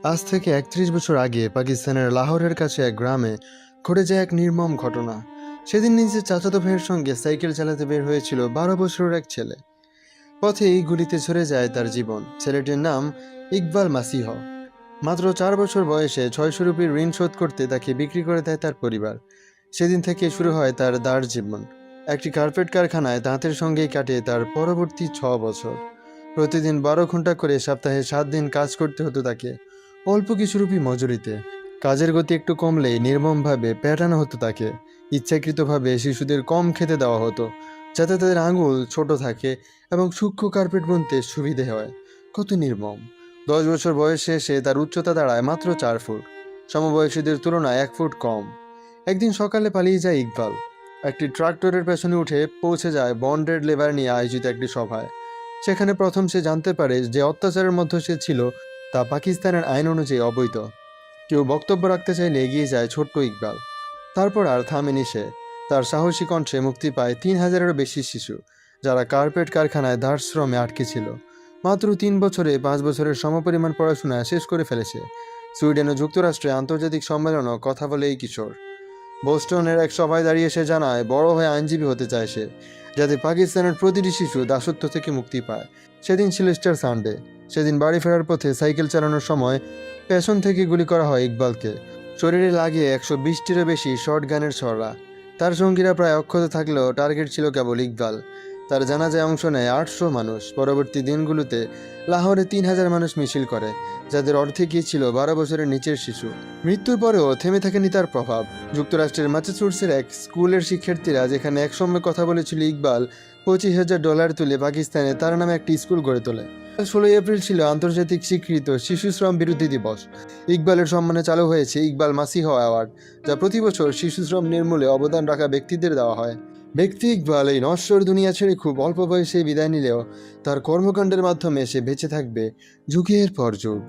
আজ থেকে ৩১ বছর আগে পাকিস্তানের লাহোরের কাছে এক গ্রামে ঘটে যায় এক নির্মম ঘটনা। সেদিন নিজের চাচাতো ভাইয়ের সঙ্গে সাইকেল চালাতে বের হয়েছিল ১২ বছরের এক ছেলে। পথেই গুলিতে ঝরে যায় তার জীবন। ছেলেটির নাম ইকবাল মাসিহ। মাত্র ৪ বছর বয়সে ৬০০ রুপির ঋণ শোধ করতে তাকে বিক্রি করে দেয় তার পরিবার। সেদিন থেকে শুরু হয় তার দাঁড় জীবন। একটি কার্পেট কারখানায় দাঁতের সঙ্গেই কাটে তার পরবর্তী ৬ বছর। প্রতিদিন ১২ ঘন্টা করে সপ্তাহে ৭ দিন কাজ করতে হতো তাকে, অল্প কিছু রুপি মজুরিতে। কাজের গতি একটু কমলেই নির্মমভাবে পেটানো হতো তাকে। ইচ্ছাকৃতভাবে শিশুদের কম খেতে দেওয়া হতো, যাতে তাদের আঙুল ছোট থাকে এবং সূক্ষ্ম কার্পেট বুনতে সুবিধে হয়। কত নির্মম! ১০ বছর বয়সে সে তার উচ্চতা দাঁড়ায় মাত্র ৪ ফুট, সমবয়সীদের তুলনায় ১ ফুট কম। একদিন সকালে পালিয়ে যায় ইকবাল। একটি ট্রাক্টরের পেছনে উঠে পৌঁছে যায় বন্ডেড লেবার নিয়ে আয়োজিত একটি সভায়। সেখানে প্রথম সে জানতে পারে যে অত্যাচারের মধ্যে সে ছিল তা পাকিস্তানের আইন অনুযায়ী অবৈধ। কেউ বক্তব্য রাখতে চাইলে এগিয়ে যায় ছোট্ট ইকবাল। তারপর আর থামেনি সে। তার সাহসী কণ্ঠে মুক্তি পায় ৩,০০০-এরও বেশি শিশু, যারা কার্পেট কারখানায় দাস শ্রমে আটকে ছিল। মাত্র ৩ বছরে ৫ বছরের সমপরিমাণ পড়াশোনা শেষ করে ফেলেছে। সুইডেন ও যুক্তরাষ্ট্রে আন্তর্জাতিক সম্মেলনও কথা বলে এই কিশোর। বোস্টনের এক সভায় দাঁড়িয়ে সে জানায় বড় হয়ে আইনজীবী হতে চায় সে, যাতে পাকিস্তানের প্রতিটি শিশু দাসত্ব থেকে মুক্তি পায়। সেদিন ছিল ইস্টার সানডে। সেদিন বাড়ি ফেরার পথে সাইকেল চালানোর সময় পেছন থেকে গুলি করা হয় ইকবালকে। শরীরে লাগিয়ে ১২০টিরও বেশি শর্ট গানের ছড়া। তার সঙ্গীরা প্রায় অক্ষত থাকলেও টার্গেট ছিল কেবল ইকবাল। তার জানাজায় অংশ নেয় ৮০০ মানুষ। পরবর্তী দিনগুলোতে লাহোরে ৩,০০০ মানুষ মিছিল করে, যাদের অর্ধেকই ছিল ১২ বছরের নিচের শিশু। মৃত্যুর পরেও থেমে থাকেনি তার প্রভাব। যুক্তরাষ্ট্রের ম্যাসাচুসেটসের এক স্কুলের শিক্ষার্থীরা, যেখানে একসময় কথা বলেছিল ইকবাল, $২৫,০০০ তুলে পাকিস্তানে তার নামে একটি স্কুল গড়ে তোলে। ১৬ই এপ্রিল ছিল আন্তর্জাতিক স্বীকৃত শিশু শ্রম বিরোধী দিবস। ইকবালের সম্মানে চালু হয়েছে ইকবাল মাসিহ অ্যাওয়ার্ড, যা প্রতি বছর শিশু শ্রম নির্মূলে অবদান রাখা ব্যক্তিদের দেওয়া হয়। ব্যক্তি ইকবাল এই নশ্বর দুনিয়া ছেড়ে খুব অল্প বয়সে বিদায় নিলেও তার কর্মকাণ্ডের মাধ্যমে সে বেঁচে থাকবে যুগের পর যুগ।